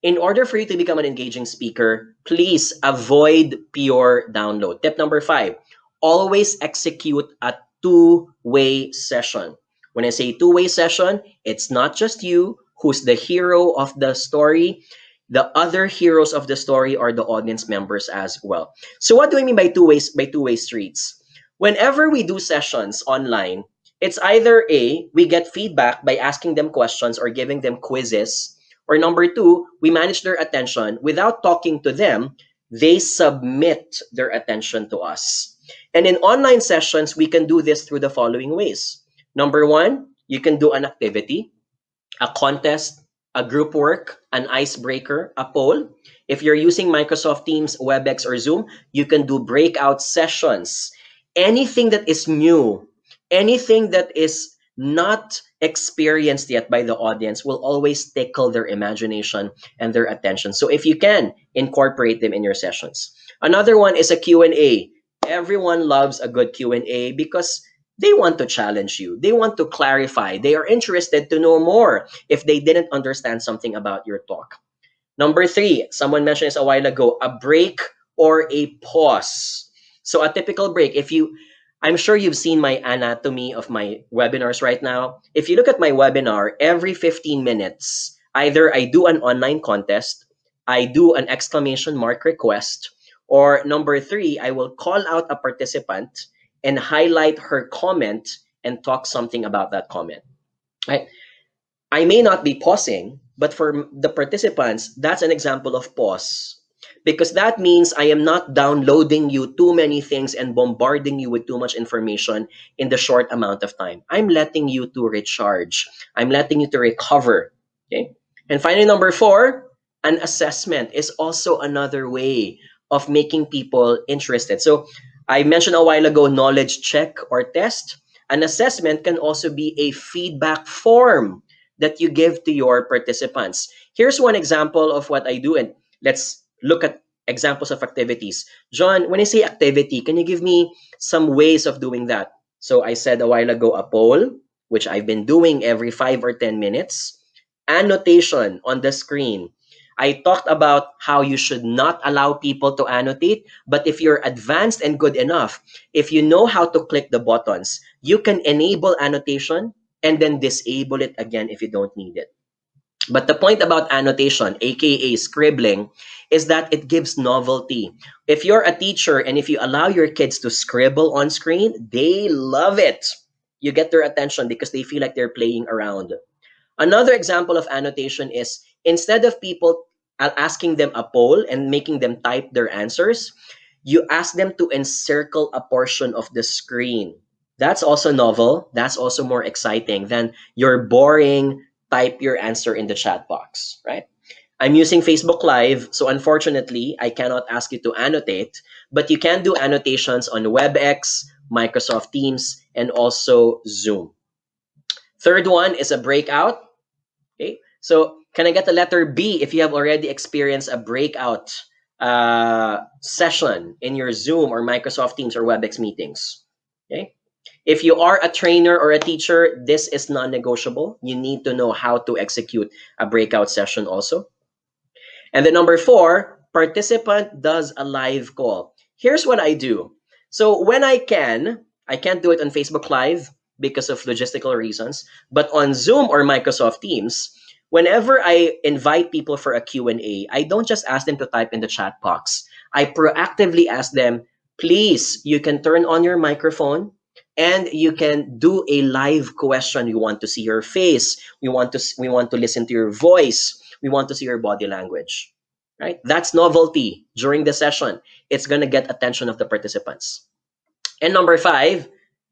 In order for you to become an engaging speaker, please avoid pure download. Tip number 5, always execute a two-way session. When I say two-way session, it's not just you who's the hero of the story. The other heroes of the story are the audience members as well. So what do I mean by two-way streets? Whenever we do sessions online, it's either A, we get feedback by asking them questions or giving them quizzes, or number 2, we manage their attention without talking to them. They submit their attention to us. And in online sessions, we can do this through the following ways. Number 1, you can do an activity, a contest, a group work, an icebreaker, a poll. If you're using Microsoft Teams, WebEx, or Zoom, you can do breakout sessions. Anything that is new, anything that is not experienced yet by the audience will always tickle their imagination and their attention. So if you can, incorporate them in your sessions. Another one is a Q&A. Everyone loves a good Q&A because they want to challenge you. They want to clarify. They are interested to know more if they didn't understand something about your talk. Number 3, someone mentioned this a while ago, a break or a pause. So a typical break, I'm sure you've seen my anatomy of my webinars right now. If you look at my webinar, every 15 minutes, either I do an online contest, I do an exclamation mark request, or number 3, I will call out a participant and highlight her comment and talk something about that comment. Right? I may not be pausing, but for the participants, that's an example of pause. Because that means I am not downloading you too many things and bombarding you with too much information in the short amount of time. I'm letting you to recharge. I'm letting you to recover. Okay? And finally, number 4, an assessment is also another way of making people interested. So I mentioned a while ago, knowledge check or test. An assessment can also be a feedback form that you give to your participants. Here's one example of what I do, and let's look at examples of activities. John, when I say activity, can you give me some ways of doing that? So I said a while ago, a poll, which I've been doing every 5 or 10 minutes. Annotation on the screen. I talked about how you should not allow people to annotate, but if you're advanced and good enough, if you know how to click the buttons, you can enable annotation and then disable it again if you don't need it. But the point about annotation, aka scribbling, is that it gives novelty. If you're a teacher and if you allow your kids to scribble on screen, they love it. You get their attention because they feel like they're playing around. Another example of annotation is instead of people asking them a poll and making them type their answers, you ask them to encircle a portion of the screen. That's also novel. That's also more exciting than your boring type your answer in the chat box, right? I'm using Facebook Live, so unfortunately, I cannot ask you to annotate, but you can do annotations on WebEx, Microsoft Teams, and also Zoom. Third one is a breakout. Okay, so can I get the letter B if you have already experienced a breakout session in your Zoom or Microsoft Teams or WebEx meetings? Okay. If you are a trainer or a teacher, this is non-negotiable. You need to know how to execute a breakout session also. And then number 4, participant does a live call. Here's what I do. So when I can't do it on Facebook Live because of logistical reasons, but on Zoom or Microsoft Teams, whenever I invite people for a Q&A, I don't just ask them to type in the chat box. I proactively ask them, please, you can turn on your microphone and you can do a live question. We want to see your face. We want to listen to your voice. We want to see your body language, right? That's novelty during the session. It's going to get attention of the participants. And number 5,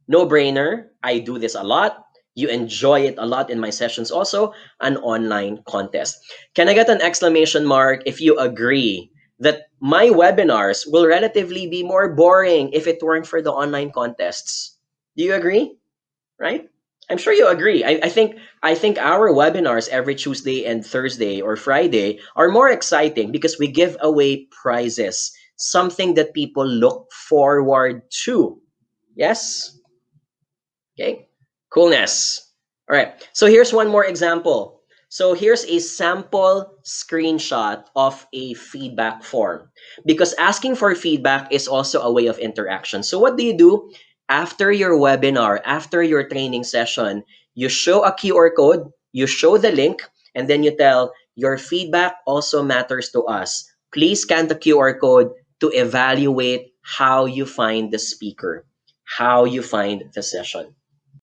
no-brainer. I do this a lot. You enjoy it a lot in my sessions also, an online contest. Can I get an exclamation mark if you agree that my webinars will relatively be more boring if it weren't for the online contests? Do you agree? Right? I'm sure you agree. I think our webinars every Tuesday and Thursday or Friday are more exciting because we give away prizes, something that people look forward to. Yes? Okay. Coolness. All right. So here's one more example. So here's a sample screenshot of a feedback form, because asking for feedback is also a way of interaction. So what do you do after your webinar, after your training session? You show a QR code, you show the link, and then you tell your feedback also matters to us. Please scan the QR code to evaluate how you find the speaker, how you find the session.